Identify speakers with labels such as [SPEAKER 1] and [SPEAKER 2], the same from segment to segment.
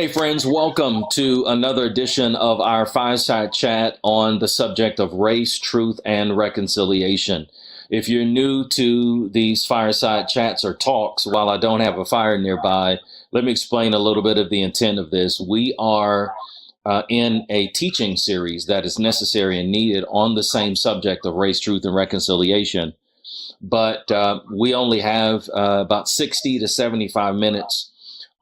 [SPEAKER 1] Hey, friends, welcome to another edition of our Fireside chat on the subject of race, truth, and reconciliation. If you're new to these fireside chats or talks, while I don't have a fire nearby, let me explain a little bit of the intent of this. We are in a teaching series that is necessary and needed on the same subject of race, truth, and reconciliation. But we only have about 60 to 75 minutes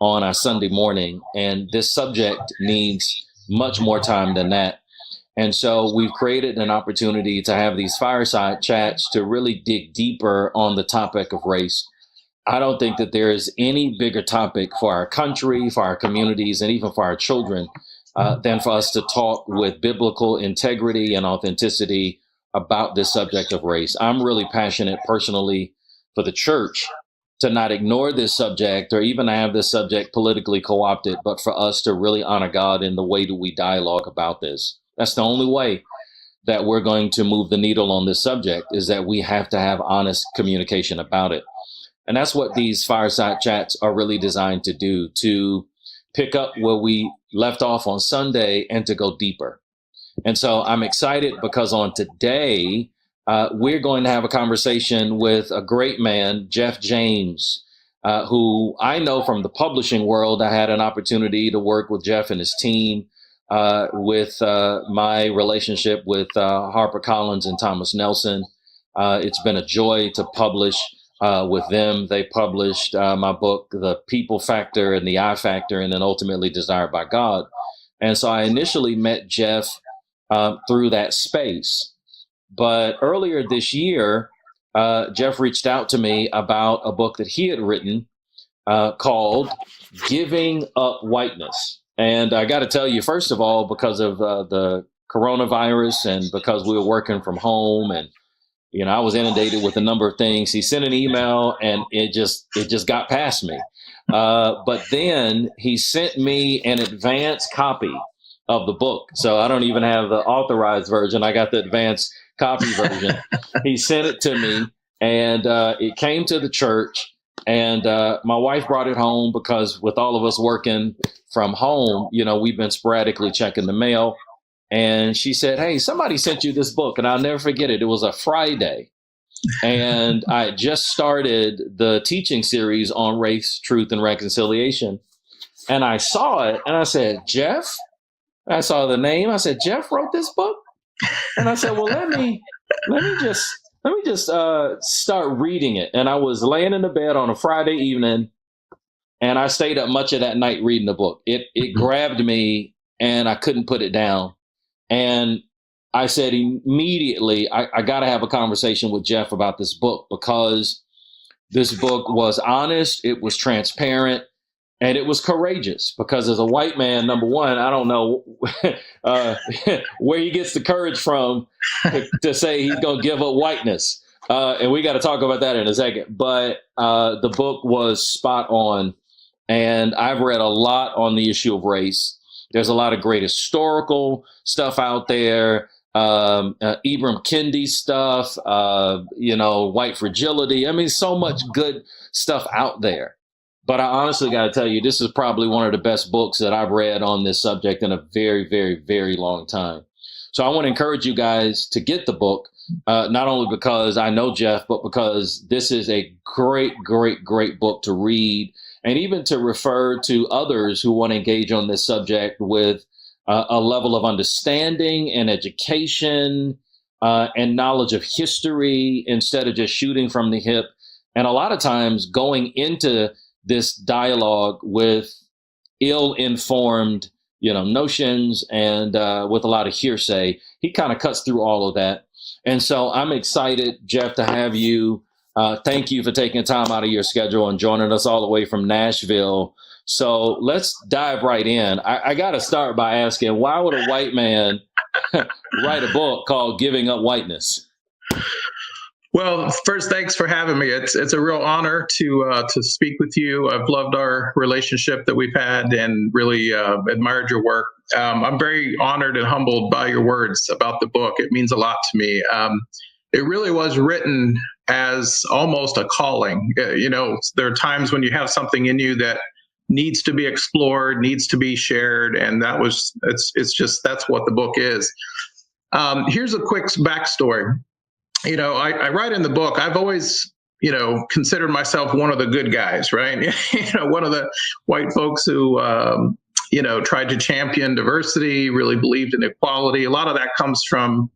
[SPEAKER 1] on our Sunday morning, and this subject needs much more time than that. And so we've created an opportunity to have these fireside chats to really dig deeper on the topic of race. I don't think that there is any bigger topic for our country, for our communities, and even for our children than for us to talk with biblical integrity and authenticity about this subject of race. I'm really passionate personally for the church to not ignore this subject or even have this subject politically co-opted, but for us to really honor God in the way that we dialogue about this. That's the only way that we're going to move the needle on this subject, is that we have to have honest communication about it. And that's what these fireside chats are really designed to do, to pick up where we left off on Sunday and to go deeper. And so I'm excited because on today, we're going to have a conversation with a great man, Jeff James, who I know from the publishing world. I had an opportunity to work with Jeff and his team with my relationship with HarperCollins and Thomas Nelson. It's been a joy to publish with them. They published my book, The People Factor and the I Factor, and then ultimately Desired by God. And so I initially met Jeff through that space. But earlier this year, Jeff reached out to me about a book that he had written called Giving Up Whiteness. And I got to tell you, first of all, because of the coronavirus and because we were working from home and, I was inundated with a number of things, he sent an email and it just got past me. But then he sent me an advanced copy of the book. So I don't even have the authorized version. I got the advanced copy version. He sent it to me and it came to the church, and my wife brought it home because with all of us working from home, we've been sporadically checking the mail. And she said, "Hey, somebody sent you this book." And I'll never forget it. It was a Friday. And I had just started the teaching series on race, truth, and reconciliation. And I saw it and I said, "Jeff?" I saw the name. I said, "Jeff wrote this book?" And I said, "Well, let me just start reading it." And I was laying in the bed on a Friday evening, and I stayed up much of that night reading the book. It grabbed me, and I couldn't put it down. And I said immediately, I got to have a conversation with Jeff about this book, because this book was honest, it was transparent, and it was courageous. Because as a white man, number one, I don't know where he gets the courage from to say he's going to give up whiteness. And we got to talk about that in a second. But the book was spot on. And I've read a lot on the issue of race. There's a lot of great historical stuff out there. Ibram Kendi stuff, white fragility. I mean, so much good stuff out there. But I honestly got to tell you, this is probably one of the best books that I've read on this subject in a very, very, very long time. So I want to encourage you guys to get the book, not only because I know Jeff, but because this is a great, great, great book to read, and even to refer to others who want to engage on this subject with a level of understanding and education and knowledge of history, instead of just shooting from the hip. And a lot of times going into this dialogue with ill-informed, notions and with a lot of hearsay. He kind of cuts through all of that. And so I'm excited, Jeff, to have you. Thank you for taking time out of your schedule and joining us all the way from Nashville. So let's dive right in. I got to start by asking, why would a white man write a book called Giving Up Whiteness?
[SPEAKER 2] Well, first, thanks for having me. It's a real honor to speak with you. I've loved our relationship that we've had and really admired your work. I'm very honored and humbled by your words about the book. It means a lot to me. It really was written as almost a calling. There are times when you have something in you that needs to be explored, needs to be shared, and that's what the book is. Here's a quick backstory. I write in the book, I've always, considered myself one of the good guys, right? One of the white folks who, tried to champion diversity, really believed in equality. A lot of that comes from,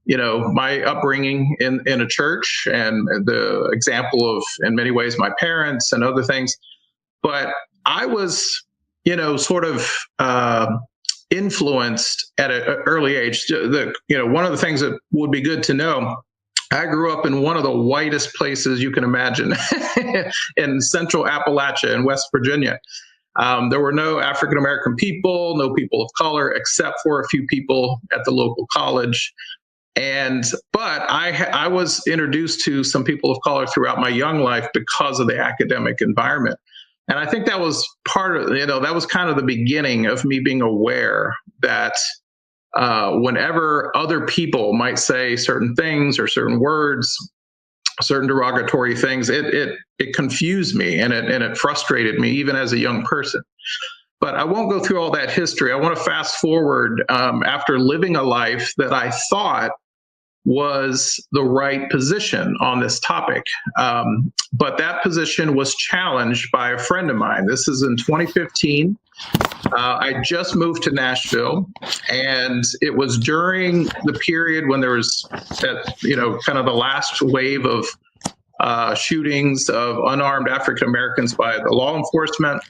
[SPEAKER 2] my upbringing in a church and the example of, in many ways, my parents and other things. But I was, sort of influenced at an early age. One of the things that would be good to know, I grew up in one of the whitest places you can imagine in central Appalachia in West Virginia. There were no African American people, no people of color, except for a few people at the local college. But I was introduced to some people of color throughout my young life because of the academic environment. And I think that was part of, that was kind of the beginning of me being aware that whenever other people might say certain things or certain words, certain derogatory things, it confused me and it frustrated me even as a young person. But I won't go through all that history. I want to fast forward after living a life that I thought was the right position on this topic. But that position was challenged by a friend of mine. This is in 2015. I just moved to Nashville, and it was during the period when there was that, kind of the last wave of shootings of unarmed African Americans by the law enforcement.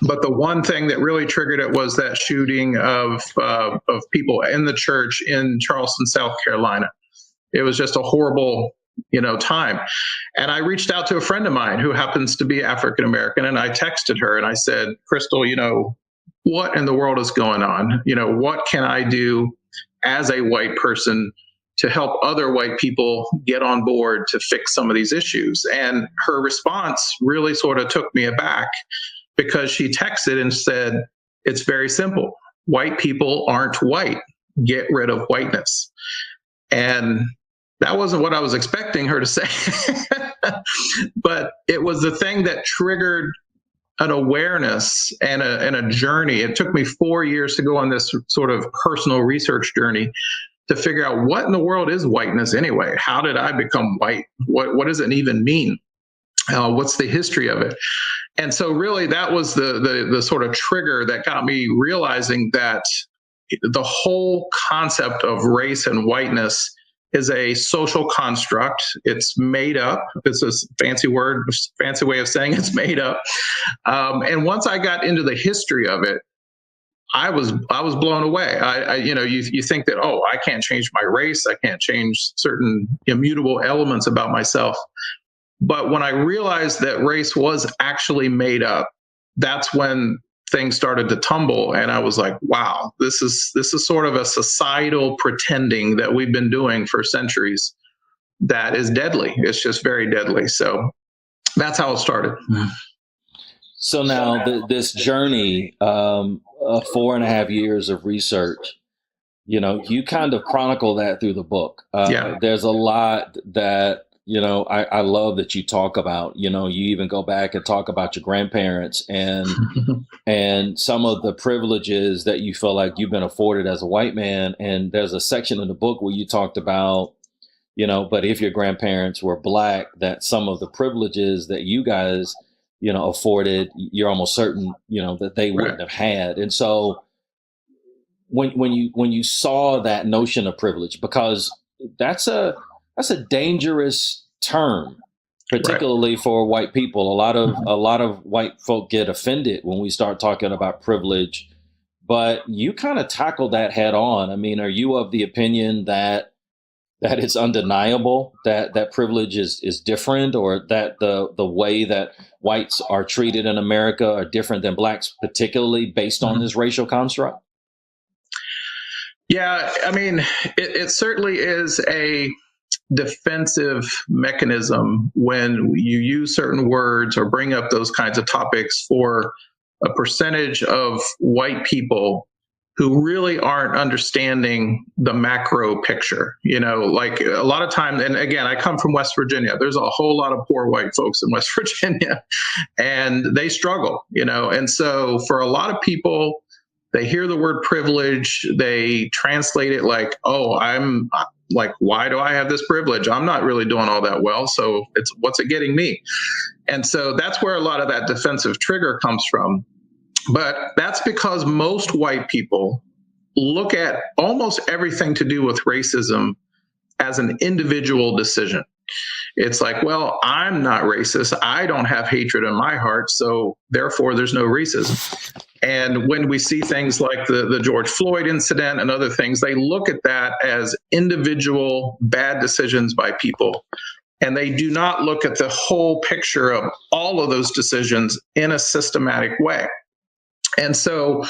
[SPEAKER 2] But the one thing that really triggered it was that shooting of people in the church in Charleston, South Carolina. It was just a horrible, time. And I reached out to a friend of mine who happens to be African American, and I texted her and I said, Crystal, what in the world is going on? What can I do as a white person to help other white people get on board to fix some of these issues? And her response really sort of took me aback, because she texted and said, it's very simple. White people aren't white. Get rid of whiteness. And that wasn't what I was expecting her to say. But it was the thing that triggered an awareness and a journey. It took me 4 years to go on this sort of personal research journey to figure out what in the world is whiteness anyway. How did I become white? What does it even mean? What's the history of it? And so really that was the sort of trigger that got me realizing that the whole concept of race and whiteness is a social construct. It's made up. It's a fancy word, fancy way of saying it's made up. And once I got into the history of it, I was blown away. You think that, I can't change my race. I can't change certain immutable elements about myself. But when I realized that race was actually made up, that's when things started to tumble. And I was like, wow, this is sort of a societal pretending that we've been doing for centuries that is deadly. It's just very deadly. So that's how it started.
[SPEAKER 1] So now this journey, 4.5 years of research, you kind of chronicle that through the book. There's a lot that, I love that you talk about. You even go back and talk about your grandparents and and some of the privileges that you feel like you've been afforded as a white man. And there's a section in the book where you talked about, but if your grandparents were Black, that some of the privileges that you guys, afforded, you're almost certain, that they wouldn't have had. And so when you saw that notion of privilege, because that's a dangerous term, particularly for white people. A lot of white folk get offended when we start talking about privilege, but you kind of tackled that head on. I mean, are you of the opinion that it's undeniable that privilege is different, or that the way that whites are treated in America are different than Blacks, particularly based on this racial construct?
[SPEAKER 2] Yeah, I mean, it certainly is a defensive mechanism when you use certain words or bring up those kinds of topics for a percentage of white people who really aren't understanding the macro picture. Like a lot of times, and again, I come from West Virginia. There's a whole lot of poor white folks in West Virginia, and they struggle, And so for a lot of people, they hear the word privilege, they translate it like, oh, I'm like, why do I have this privilege? I'm not really doing all that well. So what's it getting me? And so that's where a lot of that defensive trigger comes from. But that's because most white people look at almost everything to do with racism as an individual decision. It's like, well, I'm not racist. I don't have hatred in my heart. So therefore, there's no racism. And when we see things like the George Floyd incident and other things, they look at that as individual bad decisions by people. And they do not look at the whole picture of all of those decisions in a systematic way. And so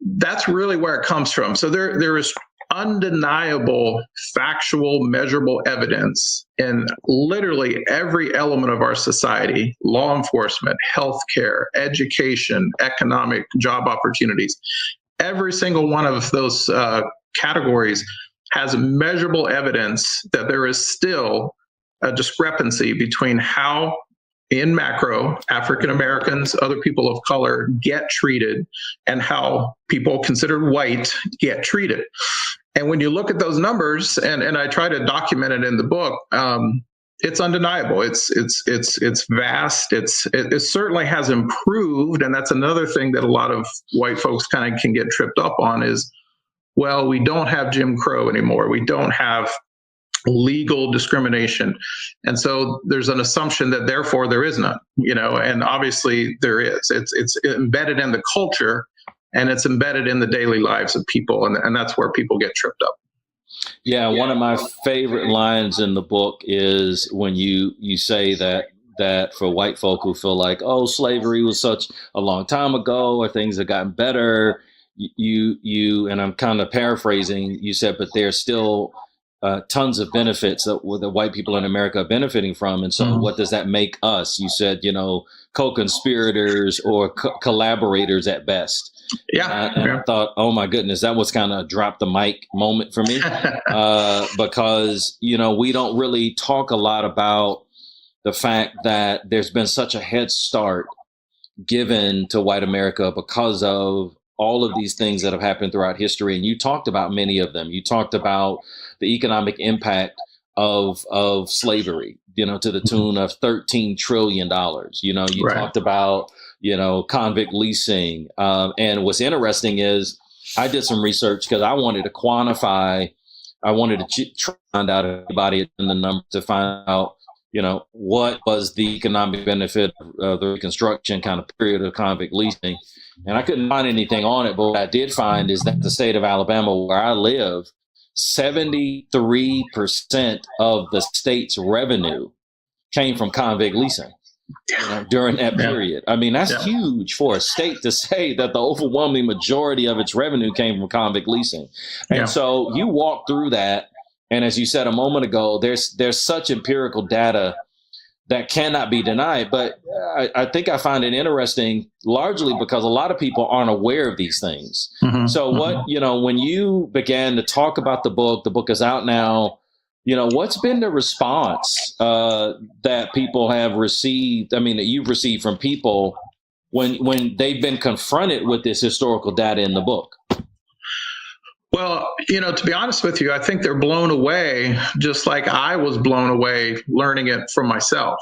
[SPEAKER 2] that's really where it comes from. So there is undeniable, factual, measurable evidence in literally every element of our society: law enforcement, healthcare, education, economic, job opportunities. Every single one of those categories has measurable evidence that there is still a discrepancy between how, in macro, African Americans, other people of color get treated, and how people considered white get treated. And when you look at those numbers, and I try to document it in the book, it's undeniable. It's vast. It certainly has improved, and that's another thing that a lot of white folks kind of can get tripped up on is, well, we don't have Jim Crow anymore. We don't have legal discrimination. And so there's an assumption that therefore there is none, and obviously there is. It's embedded in the culture, and it's embedded in the daily lives of people. And that's where people get tripped up.
[SPEAKER 1] Yeah. One of my favorite lines in the book is when you say that for white folk who feel like, oh, slavery was such a long time ago, or things have gotten better, you and I'm kind of paraphrasing, you said, but there's still tons of benefits that the white people in America are benefiting from. And so what does that make us? You said, co-conspirators or collaborators at best.
[SPEAKER 2] Yeah.
[SPEAKER 1] And I thought, oh my goodness, that was kind of drop the mic moment for me because, we don't really talk a lot about the fact that there's been such a head start given to white America because of all of these things that have happened throughout history. And you talked about many of them. You talked about the economic impact of slavery, to the tune of $13 trillion. You
[SPEAKER 2] Right.
[SPEAKER 1] talked about, convict leasing. And what's interesting is I did some research because I wanted to quantify, I wanted to try to find out everybody in the number to find out, what was the economic benefit of the Reconstruction kind of period of convict leasing. And I couldn't find anything on it. But what I did find is that the state of Alabama, where I live, 73% of the state's revenue came from convict leasing during that period. I mean, that's huge for a state to say that the overwhelming majority of its revenue came from convict leasing. And so you walk through that. And as you said a moment ago, there's such empirical data that cannot be denied. But I think I find it interesting largely because a lot of people aren't aware of these things. So when you began to talk about the book is out now, what's been the response that people have received? I mean, that you've received from people when they've been confronted with this historical data in the book?
[SPEAKER 2] Well, to be honest with you, I think they're blown away, just like I was blown away learning it from myself.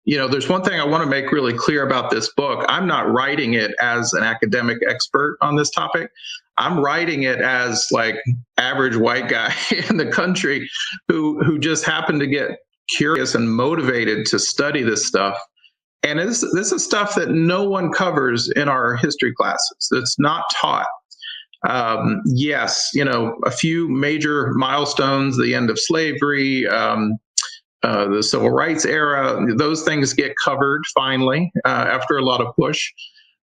[SPEAKER 2] There's one thing I want to make really clear about this book. I'm not writing it as an academic expert on this topic. I'm writing it as like average white guy in the country who just happened to get curious and motivated to study this stuff. And this is stuff that no one covers in our history classes. It's not taught. Yes, a few major milestones, the end of slavery, the civil rights era, those things get covered finally after a lot of push.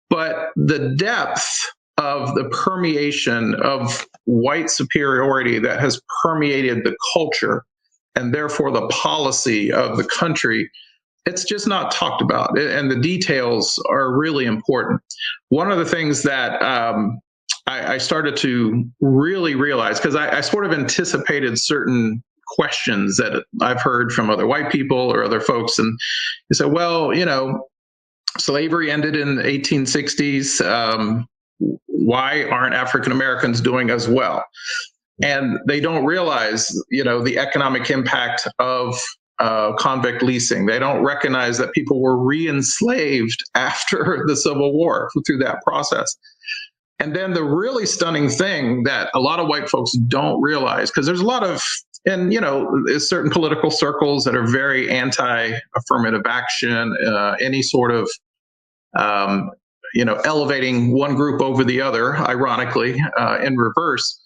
[SPEAKER 2] But the depth of the permeation of white superiority that has permeated the culture and therefore the policy of the country, it's just not talked about. And the details are really important. One of the things that I started to really realize, because I sort of anticipated certain questions that I've heard from other white people or other folks. And they said, well, slavery ended in the 1860s. Why aren't African Americans doing as well? And they don't realize, the economic impact of convict leasing. They don't recognize that people were re-enslaved after the Civil War through that process. And then the really stunning thing that a lot of white folks don't realize, because there's a lot of, certain political circles that are very anti-affirmative action, any sort of, elevating one group over the other, ironically, in reverse.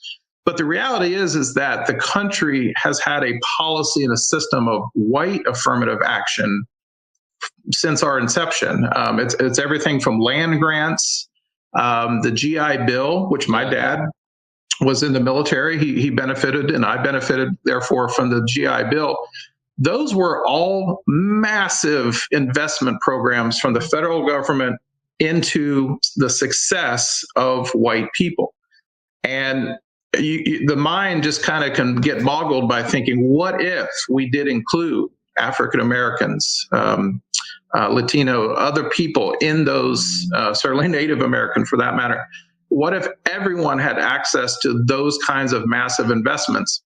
[SPEAKER 2] But the reality is that the country has had a policy and a system of white affirmative action since our inception. It's everything from land grants, the GI Bill, which my dad was in the military. He benefited, and I benefited, therefore, from the GI Bill. Those were all massive investment programs from the federal government into the success of white people. And the mind just kind of can get boggled by thinking, what if we did include African Americans, Latino, other people in those, certainly Native American for that matter? What if everyone had access to those kinds of massive investments?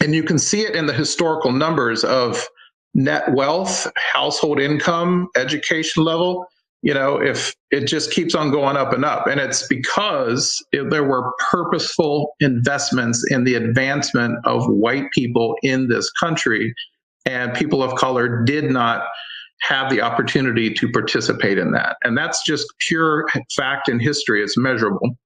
[SPEAKER 2] And you can see it in the historical numbers of net wealth, household income, education level. If it just keeps on going up and up. And it's because there were purposeful investments in the advancement of white people in this country, and people of color did not have the opportunity to participate in that. And that's just pure fact in history. It's measurable.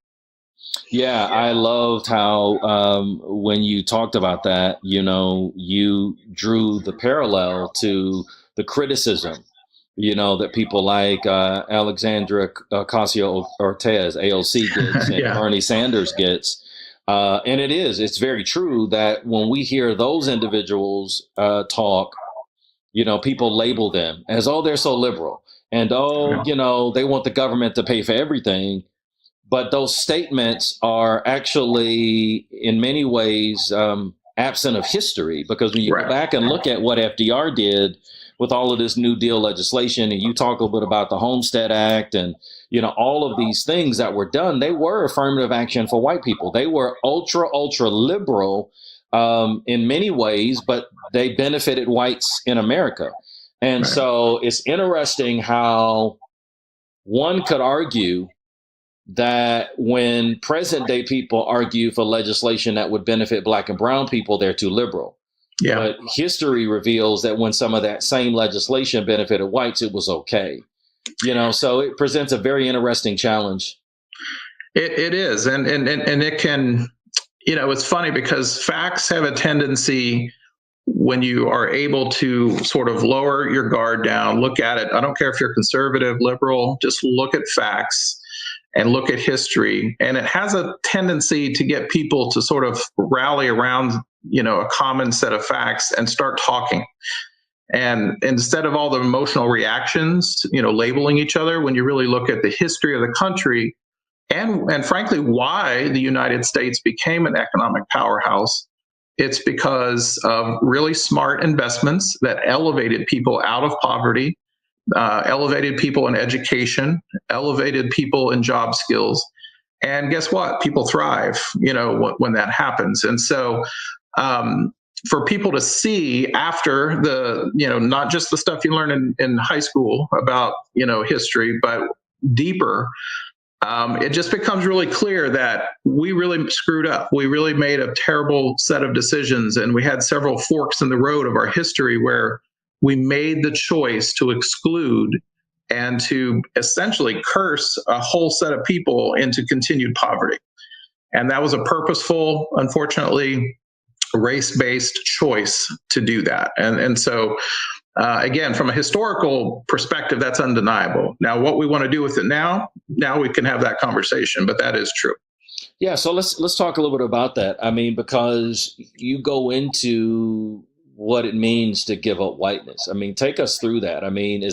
[SPEAKER 1] Yeah, I loved how when you talked about that, you drew the parallel to the criticism that people like Alexandria Ocasio-Cortez, AOC, gets, and Bernie Sanders gets. And it's very true that when we hear those individuals talk, people label them as, oh, they're so liberal. And, they want the government to pay for everything. But those statements are actually, in many ways, absent of history, because when you go back and look at what FDR did with all of this New Deal legislation, and you talk a little bit about the Homestead Act and, all of these things that were done, they were affirmative action for white people. They were ultra liberal in many ways, but they benefited whites in America. And so it's interesting how one could argue that when present day people argue for legislation that would benefit Black and brown people, they're too liberal. Yeah. But history reveals that when some of that same legislation benefited whites, it was okay. So it presents a very interesting challenge.
[SPEAKER 2] It is. And it can, it's funny because facts have a tendency, when you are able to sort of lower your guard down, look at it. I don't care if you're conservative, liberal, just look at facts and look at history. And it has a tendency to get people to sort of rally around, a common set of facts and start talking. And instead of all the emotional reactions, labeling each other, when you really look at the history of the country and frankly, why the United States became an economic powerhouse, it's because of really smart investments that elevated people out of poverty, elevated people in education, elevated people in job skills. And guess what? People thrive, when that happens. And so for people to see after the, not just the stuff you learn in high school about, history, but deeper, it just becomes really clear that we really screwed up. We really made a terrible set of decisions, and we had several forks in the road of our history where we made the choice to exclude and to essentially curse a whole set of people into continued poverty. And that was a purposeful, unfortunately, race-based choice to do that. And so, again, from a historical perspective, that's undeniable. Now, what we want to do with it now we can have that conversation, but that is true.
[SPEAKER 1] Yeah, so let's talk a little bit about that. I mean, because you go into what it means to give up whiteness. I mean, take us through that. I mean,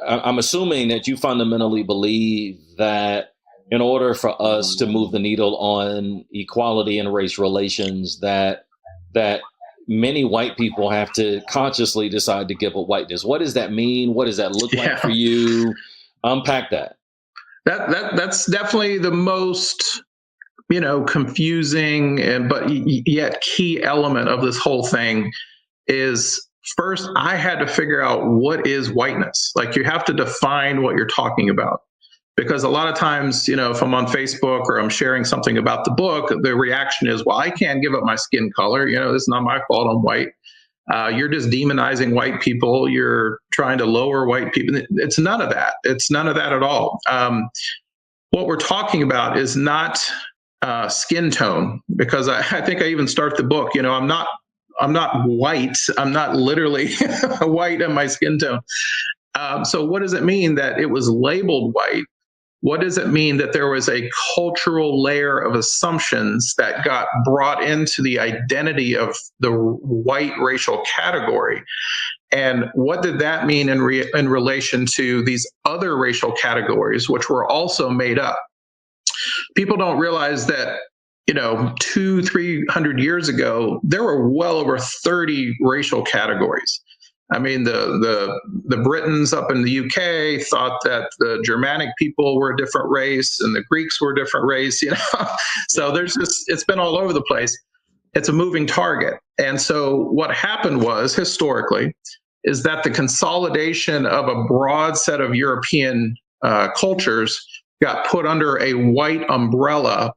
[SPEAKER 1] I'm assuming that you fundamentally believe that in order for us to move the needle on equality and race relations, that many white people have to consciously decide to give up whiteness. What does that mean? What does that look like for
[SPEAKER 2] Yeah.
[SPEAKER 1] you? Unpack that.
[SPEAKER 2] That's definitely the most, confusing and but yet key element of this whole thing is, first I had to figure out what is whiteness. Like, you have to define what you're talking about. Because a lot of times, if I'm on Facebook or I'm sharing something about the book, the reaction is, well, I can't give up my skin color. This is not my fault. I'm white. You're just demonizing white people. You're trying to lower white people. It's none of that. It's none of that at all. What we're talking about is not skin tone, because I think I even start the book. I'm not white. I'm not literally white in my skin tone. So what does it mean that it was labeled white? What does it mean that there was a cultural layer of assumptions that got brought into the identity of the white racial category? And what did that mean in relation to these other racial categories, which were also made up? People don't realize that, 200-300 years ago, there were well over 30 racial categories. I mean, the Britons up in the UK thought that the Germanic people were a different race and the Greeks were a different race, So it's been all over the place. It's a moving target. And so what happened was, historically, is that the consolidation of a broad set of European cultures got put under a white umbrella.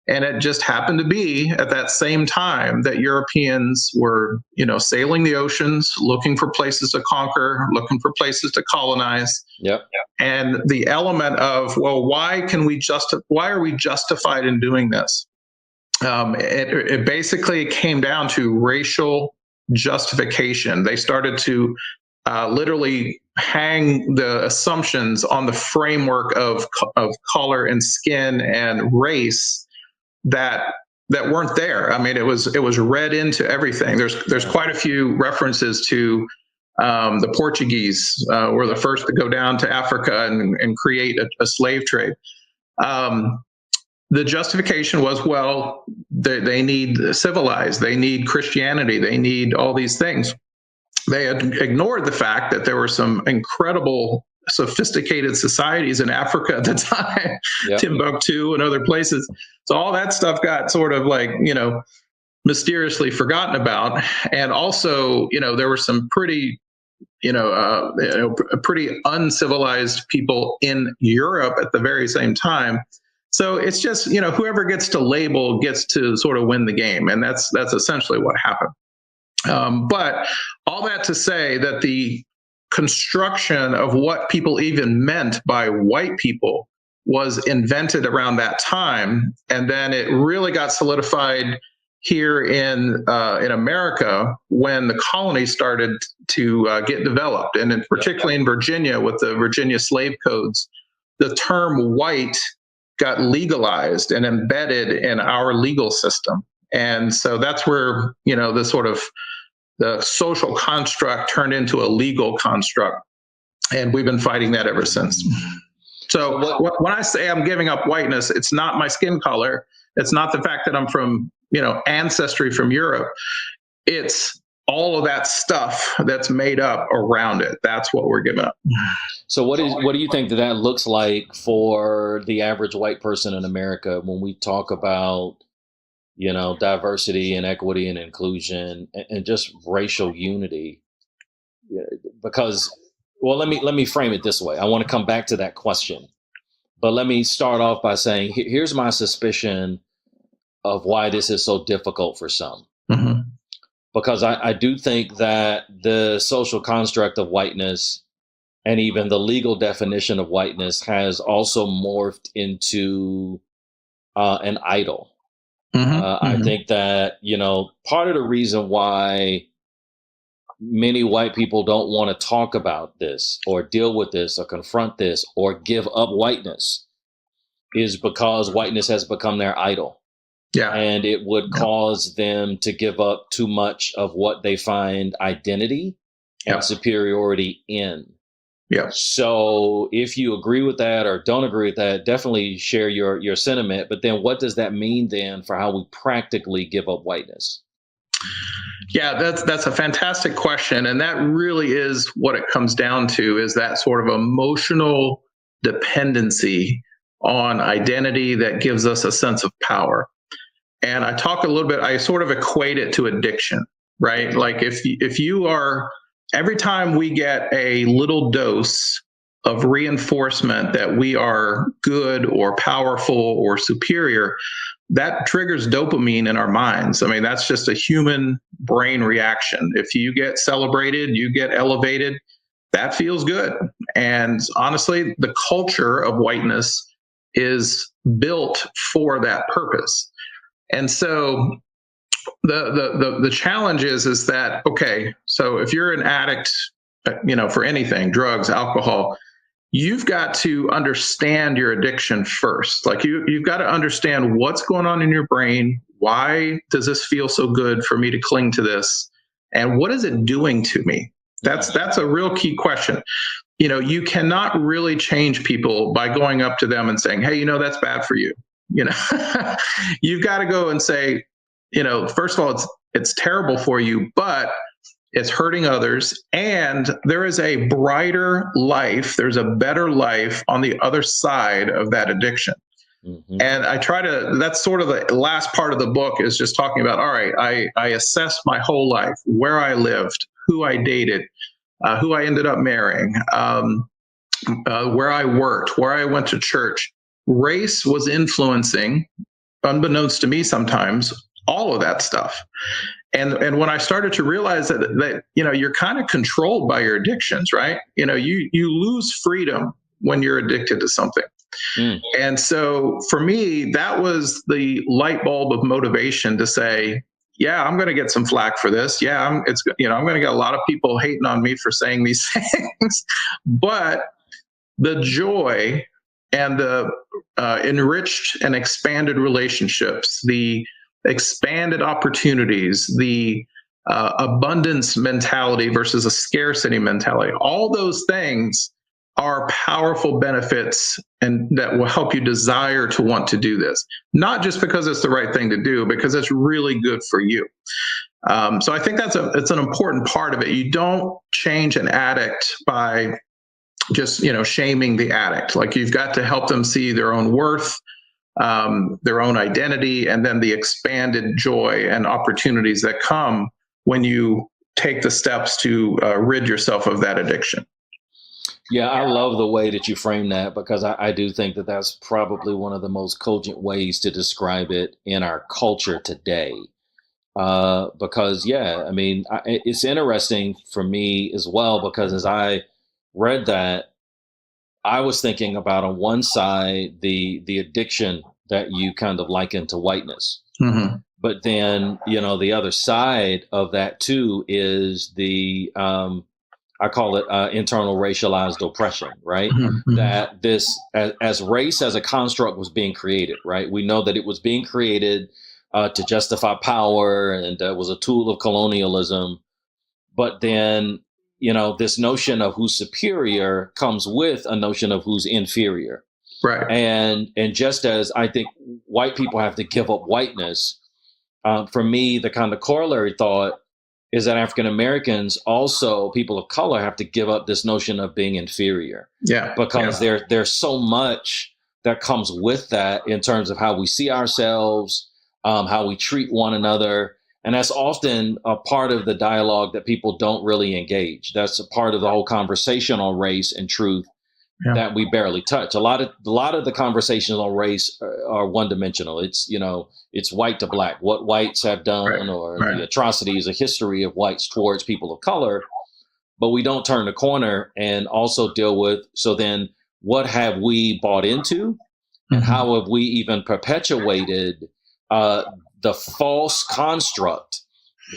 [SPEAKER 2] And it just happened to be at that same time that Europeans were, sailing the oceans, looking for places to conquer, looking for places to colonize.
[SPEAKER 1] Yep.
[SPEAKER 2] And the element of, well, why are we justified in doing this? It basically came down to racial justification. They started to literally hang the assumptions on the framework of color and skin and race that weren't there. I mean, it was read into everything. There's quite a few references to the Portuguese were the first to go down to Africa and create a slave trade. The justification was, well, they need civilized, they need Christianity, they need all these things. They had ignored the fact that there were some incredible sophisticated societies in Africa at the time, yep. Timbuktu and other places. So all that stuff got sort of like, mysteriously forgotten about. And also, there were some pretty, pretty uncivilized people in Europe at the very same time. So it's just, whoever gets to label gets to sort of win the game. And that's essentially what happened. But all that to say that the construction of what people even meant by white people was invented around that time, and then it really got solidified here in America when the colonies started to get developed, and particularly in Virginia with the Virginia slave codes, the term white got legalized and embedded in our legal system, and so that's where the sort of the social construct turned into a legal construct. And we've been fighting that ever since. So when I say I'm giving up whiteness, it's not my skin color. It's not the fact that I'm from, ancestry from Europe. It's all of that stuff that's made up around it. That's what we're giving up.
[SPEAKER 1] So what do you think that looks like for the average white person in America when we talk about diversity and equity and inclusion and just racial unity? Because, well, let me frame it this way. I want to come back to that question, but let me start off by saying, here's my suspicion of why this is so difficult for some. Mm-hmm. Because I do think that the social construct of whiteness and even the legal definition of whiteness has also morphed into an idol. Mm-hmm. I think that, part of the reason why many white people don't want to talk about this or deal with this or confront this or give up whiteness is because whiteness has become their idol. Yeah. And it would cause them to give up too much of what they find identity and superiority in.
[SPEAKER 2] Yeah.
[SPEAKER 1] So if you agree with that or don't agree with that, definitely share your sentiment. But then what does that mean then for how we practically give up whiteness?
[SPEAKER 2] Yeah, that's a fantastic question. And that really is what it comes down to, is that sort of emotional dependency on identity that gives us a sense of power. And I talk a little bit, I sort of equate it to addiction, right? Like if you are, every time we get a little dose of reinforcement that we are good or powerful or superior, that triggers dopamine in our minds. I mean, that's just a human brain reaction. If you get celebrated, you get elevated, that feels good. And honestly, the culture of whiteness is built for that purpose. And so the challenge is that, okay, so if you're an addict, for anything, drugs, alcohol, you've got to understand your addiction first. Like you've got to understand what's going on in your brain. Why does this feel so good for me to cling to this? And what is it doing to me? That's a real key question. You cannot really change people by going up to them and saying, hey, that's bad for you. You've got to go and say, first of all, it's terrible for you, but it's hurting others. And there is a brighter life. There's a better life on the other side of that addiction. Mm-hmm. And that's sort of the last part of the book, is just talking about, all right, I assessed my whole life, where I lived, who I dated, who I ended up marrying, where I worked, where I went to church. Race was influencing, unbeknownst to me sometimes, all of that stuff. And when I started to realize that you're kind of controlled by your addictions, right? You lose freedom when you're addicted to something. Mm. And so for me, that was the light bulb of motivation to say, yeah, I'm going to get some flack for this. Yeah, I'm going to get a lot of people hating on me for saying these things, but the joy and the enriched and expanded relationships, the expanded opportunities, the abundance mentality versus a scarcity mentality, all those things are powerful benefits, and that will help you desire to want to do this. Not just because it's the right thing to do, because it's really good for you. So I think it's an important part of it. You don't change an addict by just shaming the addict. Like, you've got to help them see their own worth, their own identity, and then the expanded joy and opportunities that come when you take the steps to rid yourself of that addiction.
[SPEAKER 1] Yeah, I love the way that you frame that, because I do think that that's probably one of the most cogent ways to describe it in our culture today. Because, it's interesting for me as well, because as I read that, I was thinking about, on one side, the addiction that you kind of liken to whiteness. Mm-hmm. But then, the other side of that too is the, I call it internal racialized oppression, right? Mm-hmm. That this, as race as a construct was being created, right? We know that it was being created to justify power, and was a tool of colonialism. But then, this notion of who's superior comes with a notion of who's inferior.
[SPEAKER 2] Right.
[SPEAKER 1] And just as I think white people have to give up whiteness, for me, the kind of corollary thought is that African Americans, also people of color, have to give up this notion of being inferior.
[SPEAKER 2] Yeah.
[SPEAKER 1] Because there's so much that comes with that in terms of how we see ourselves, how we treat one another. And that's often a part of the dialogue that people don't really engage. That's a part of the whole conversation on race and truth that we barely touch. A lot of the conversations on race are one dimensional. It's, it's white to black, what whites have done, or the atrocities, a history of whites towards people of color. But we don't turn the corner and also deal with, so then what have we bought into, and how have we even perpetuated the false construct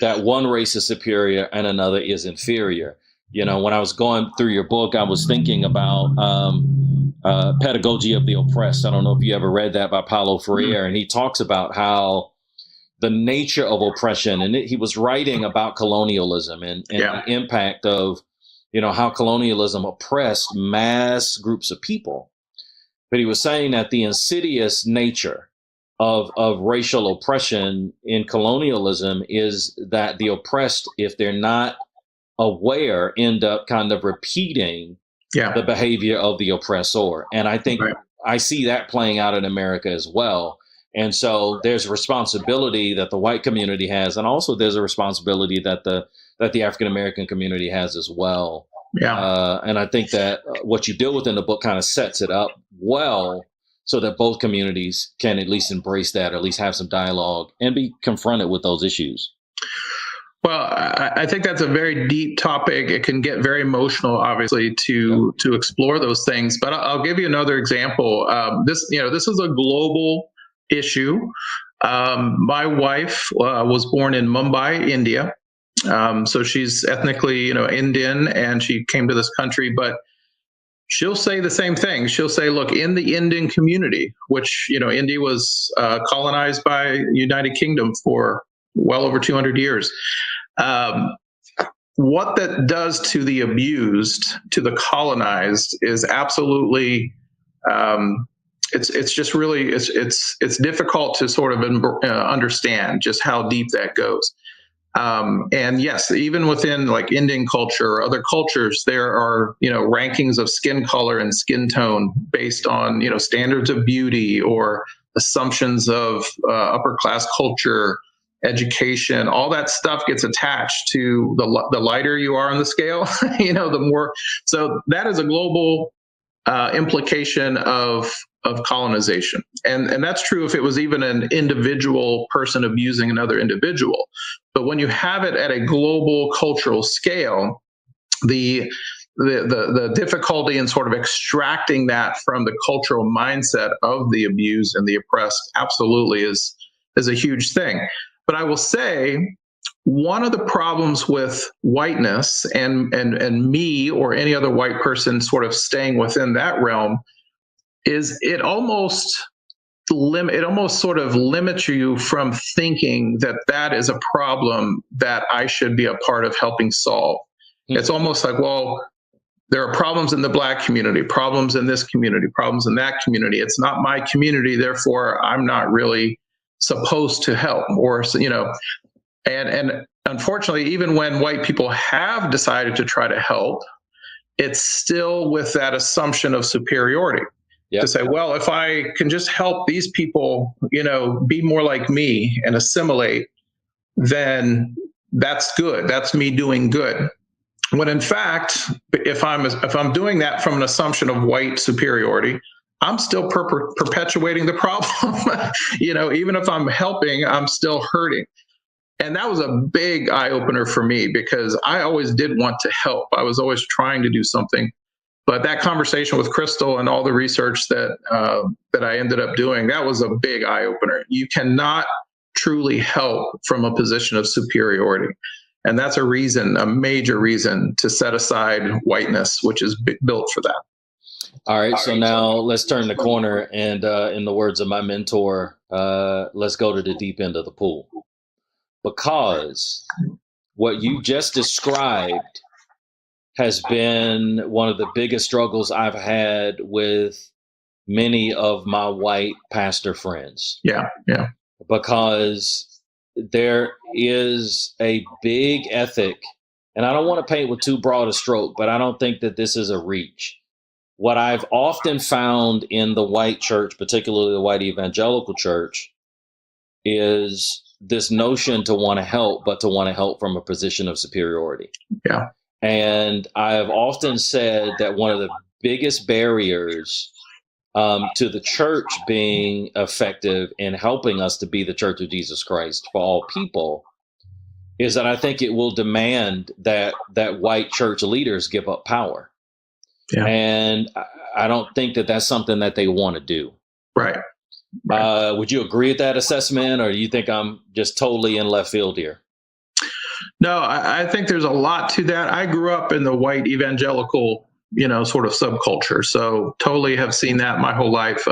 [SPEAKER 1] that one race is superior and another is inferior. When I was going through your book, I was thinking about Pedagogy of the Oppressed. I don't know if you ever read that, by Paulo Freire. And he talks about how the nature of oppression, and he was writing about colonialism and the impact of, how colonialism oppressed mass groups of people. But he was saying that the insidious nature of racial oppression in colonialism is that the oppressed, if they're not aware, end up kind of repeating the behavior of the oppressor. And I think I see that playing out in America as well. And so there's a responsibility that the white community has, and also there's a responsibility that the African American community has as well. And I think that what you deal with in the book kind of sets it up well, so that both communities can at least embrace that, or at least have some dialogue and be confronted with those issues.
[SPEAKER 2] Well, I think that's a very deep topic. It can get very emotional, obviously, to explore those things. But I'll give you another example. This is a global issue. My wife was born in Mumbai, India. So she's ethnically, Indian, and she came to this country, but she'll say the same thing. She'll say, look, in the Indian community, which, India was colonized by the United Kingdom for well over 200 years. What that does to the abused, to the colonized, is absolutely, it's just really, it's difficult to sort of understand just how deep that goes. And yes, even within like Indian culture or other cultures, there are, rankings of skin color and skin tone based on, standards of beauty or assumptions of upper class culture, education. All that stuff gets attached to the lighter you are on the scale, the more. So that is a global implication of colonization. And that's true if it was even an individual person abusing another individual. But when you have it at a global cultural scale, the difficulty in sort of extracting that from the cultural mindset of the abused and the oppressed absolutely is a huge thing. But I will say, one of the problems with whiteness and me or any other white person sort of staying within that realm is it almost sort of limits you from thinking that is a problem that I should be a part of helping solve. Mm-hmm. It's almost like, well, there are problems in the Black community, problems in this community, problems in that community. It's not my community, therefore I'm not really supposed to help, or and unfortunately, even when white people have decided to try to help, it's still with that assumption of superiority. Yep. To say, well, if I can just help these people, be more like me and assimilate, then that's good. That's me doing good. When in fact, if I'm doing that from an assumption of white superiority, I'm still perpetuating the problem. Even if I'm helping, I'm still hurting. And that was a big eye opener for me, because I always did want to help. I was always trying to do something. But that conversation with Crystal and all the research that I ended up doing, that was a big eye opener. You cannot truly help from a position of superiority. And that's a major reason to set aside whiteness, which is built for that.
[SPEAKER 1] All right. So now let's turn the corner. And in the words of my mentor, let's go to the deep end of the pool. Because what you just described has been one of the biggest struggles I've had with many of my white pastor friends.
[SPEAKER 2] Yeah.
[SPEAKER 1] Because there is a big ethic, and I don't want to paint with too broad a stroke, but I don't think that this is a reach. What I've often found in the white church, particularly the white evangelical church, is this notion to want to help, but to want to help from a position of superiority.
[SPEAKER 2] Yeah.
[SPEAKER 1] And I have often said that one of the biggest barriers to the church being effective in helping us to be the Church of Jesus Christ for all people is that I think it will demand that white church leaders give up power. Yeah. And I don't think that that's something that they want to do.
[SPEAKER 2] Right.
[SPEAKER 1] Would you agree with that assessment, or do you think I'm just totally in left field here?
[SPEAKER 2] No, I think there's a lot to that. I grew up in the white evangelical, sort of subculture. So totally have seen that my whole life.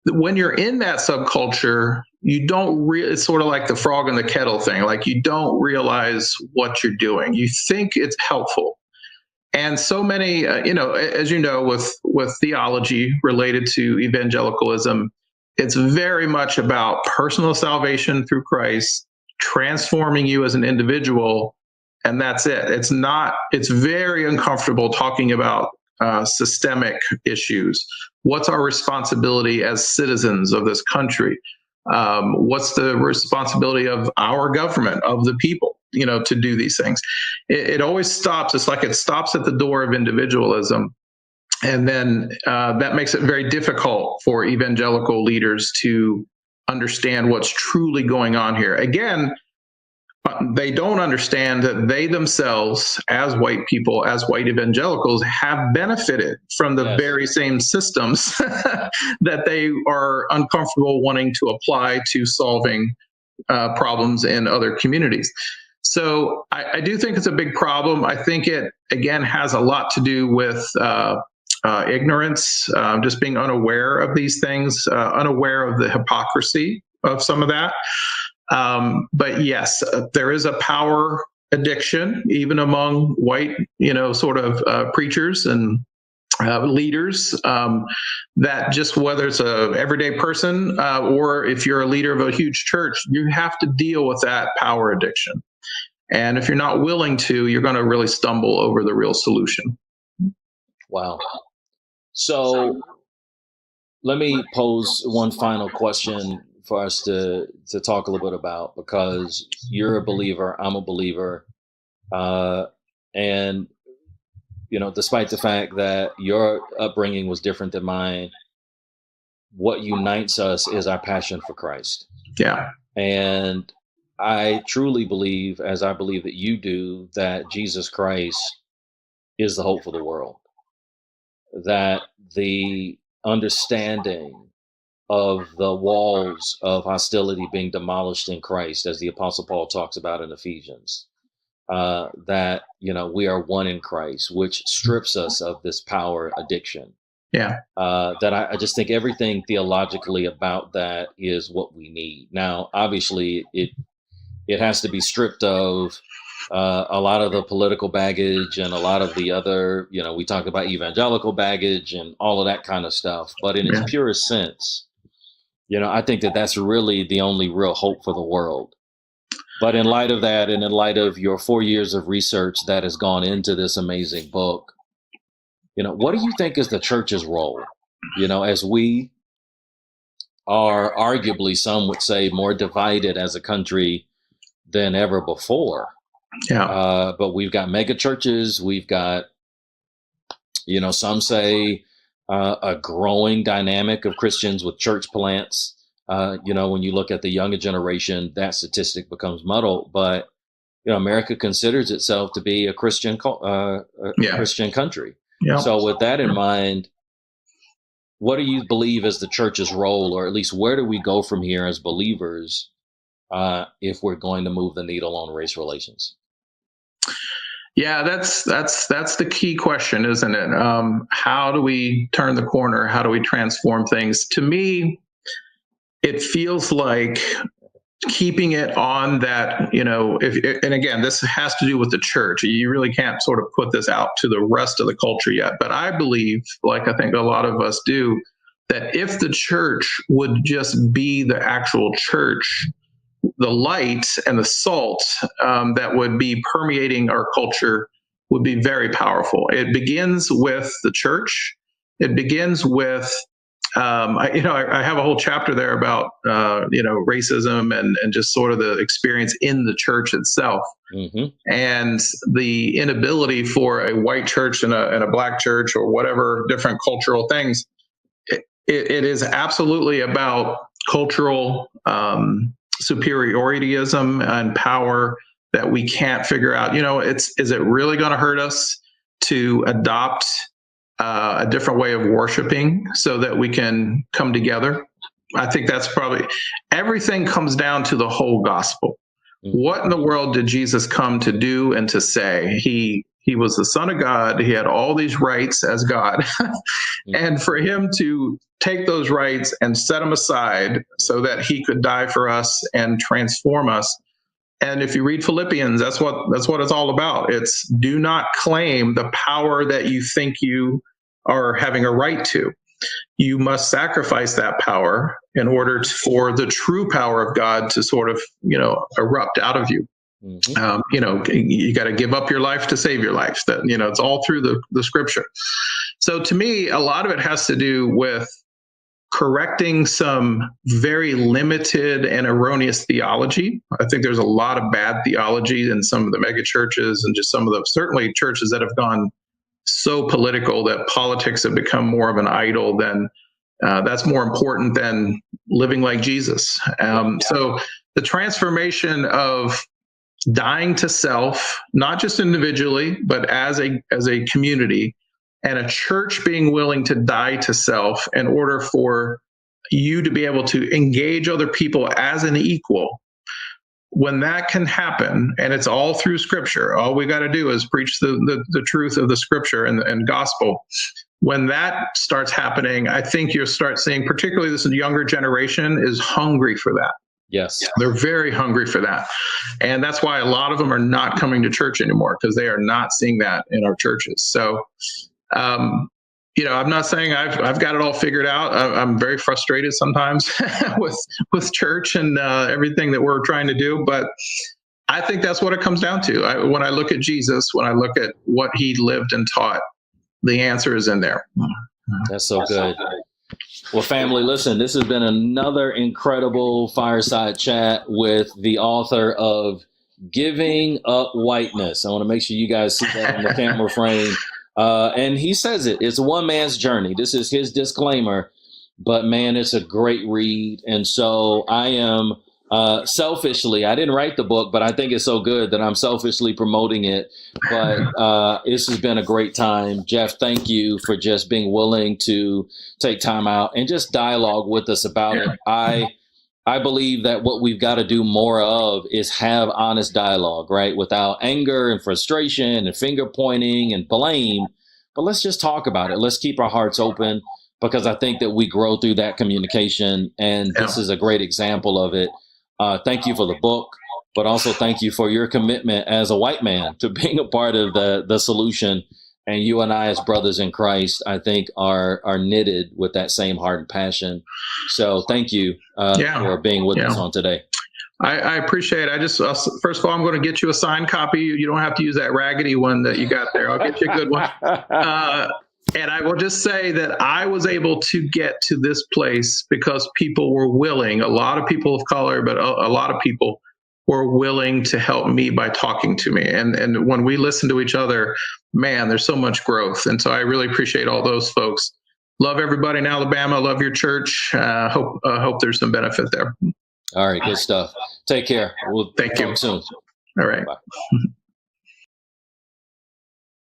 [SPEAKER 2] When you're in that subculture, you don't it's sort of like the frog in the kettle thing. Like, you don't realize what you're doing. You think it's helpful. And so many, as you know, with theology related to evangelicalism, it's very much about personal salvation through Christ, transforming you as an individual, and that's it. It's not. It's very uncomfortable talking about systemic issues. What's our responsibility as citizens of this country? What's the responsibility of our government, of the people, to do these things? It always stops. It's like it stops at the door of individualism. And then that makes it very difficult for evangelical leaders to understand what's truly going on here. Again, they don't understand that they themselves, as white people, as white evangelicals, have benefited from the very same systems that they are uncomfortable wanting to apply to solving problems in other communities. So I do think it's a big problem. I think it, again, has a lot to do with ignorance, just being unaware of these things, unaware of the hypocrisy of some of that. But yes, there is a power addiction, even among white, preachers and leaders, that just whether it's a everyday person or if you're a leader of a huge church, you have to deal with that power addiction. And if you're not willing to, you're going to really stumble over the real solution.
[SPEAKER 1] Wow. So let me pose one final question for us to talk a little bit about, because you're a believer, I'm a believer, and despite the fact that your upbringing was different than mine, what unites us is our passion for Christ.
[SPEAKER 2] Yeah.
[SPEAKER 1] And I truly believe, as I believe that you do, that Jesus Christ is the hope for the world. That the understanding of the walls of hostility being demolished in Christ, as the Apostle Paul talks about in Ephesians, that, we are one in Christ, which strips us of this power addiction.
[SPEAKER 2] Yeah.
[SPEAKER 1] That I just think everything theologically about that is what we need. Now, obviously, it has to be stripped of a lot of the political baggage and a lot of the other, we talk about evangelical baggage and all of that kind of stuff. But in its purest sense, I think that that's really the only real hope for the world. But in light of that, and in light of your 4 years of research that has gone into this amazing book, what do you think is the church's role? As we are arguably, some would say, more divided as a country than ever before.
[SPEAKER 2] Yeah.
[SPEAKER 1] But we've got mega churches. We've got, some say a growing dynamic of Christians with church plants. When you look at the younger generation, that statistic becomes muddled. But America considers itself to be a Christian Christian country. Yeah. So with that in mind, what do you believe is the church's role, or at least where do we go from here as believers if we're going to move the needle on race relations?
[SPEAKER 2] Yeah, that's the key question, isn't it? How do we turn the corner? How do we transform things? To me, it feels like keeping it on that, and again, this has to do with the church. You really can't sort of put this out to the rest of the culture yet. But I believe, like I think a lot of us do, that if the church would just be the actual church, the light and the salt that would be permeating our culture would be very powerful. It begins with the church. It begins with, I have a whole chapter there about, racism and just sort of the experience in the church itself. Mm-hmm. And the inability for a white church and a black church or whatever different cultural things. It is absolutely about cultural superiorityism and power that we can't figure out. Is it really going to hurt us to adopt a different way of worshiping so that we can come together? I think that's probably, everything comes down to the whole gospel. What in the world did Jesus come to do and to say? He was the Son of God. He had all these rights as God. And for him to take those rights and set them aside so that he could die for us and transform us, And if you read Philippians, that's what it's all about. It's do not claim the power that you think you are having a right to. You must sacrifice that power in order for the true power of God to sort of, erupt out of you. You got to give up your life to save your life. That, it's all through the scripture. So to me, a lot of it has to do with correcting some very limited and erroneous theology. I think there's a lot of bad theology in some of the mega churches and just some of the certainly churches that have gone so political that politics have become more of an idol than that's more important than living like Jesus. So the transformation of dying to self, not just individually, but as a community, and a church being willing to die to self in order for you to be able to engage other people as an equal. When that can happen, and it's all through scripture, all we got to do is preach the truth of the scripture and gospel. When that starts happening, I think you'll start seeing, particularly this younger generation is hungry for that.
[SPEAKER 1] Yes.
[SPEAKER 2] They're very hungry for that. And that's why a lot of them are not coming to church anymore, because they are not seeing that in our churches. So, I'm not saying I've got it all figured out. I'm very frustrated sometimes with church and everything that we're trying to do. But I think that's what it comes down to. When I look at Jesus, when I look at what he lived and taught, the answer is in there.
[SPEAKER 1] That's so good. Well, family, listen, this has been another incredible fireside chat with the author of Giving Up Whiteness. I want to make sure you guys see that in the camera frame. And he says it's one man's journey. This is his disclaimer, but man, it's a great read. And so I am selfishly, I didn't write the book, but I think it's so good that I'm selfishly promoting it. But this has been a great time. Jeff, thank you for just being willing to take time out and just dialogue with us about it. I believe that what we've got to do more of is have honest dialogue, right? Without anger and frustration and finger pointing and blame. But let's just talk about it. Let's keep our hearts open, because I think that we grow through that communication. And this is a great example of it. Thank you for the book, but also thank you for your commitment as a white man to being a part of the solution. And you and I, as brothers in Christ, I think are knitted with that same heart and passion. So thank you for being with us on today.
[SPEAKER 2] I appreciate it. I just, first of all, I'm going to get you a signed copy. You don't have to use that raggedy one that you got there. I'll get you a good one. And I will just say that I was able to get to this place because people were willing, a lot of people of color, but a lot of people were willing to help me by talking to me. And when we listen to each other, man, there's so much growth. And so I really appreciate all those folks. Love everybody in Alabama. Love your church. Hope there's some benefit there.
[SPEAKER 1] All right. Good stuff. Take care. We'll
[SPEAKER 2] Thank you
[SPEAKER 1] soon.
[SPEAKER 2] All right.
[SPEAKER 1] Bye.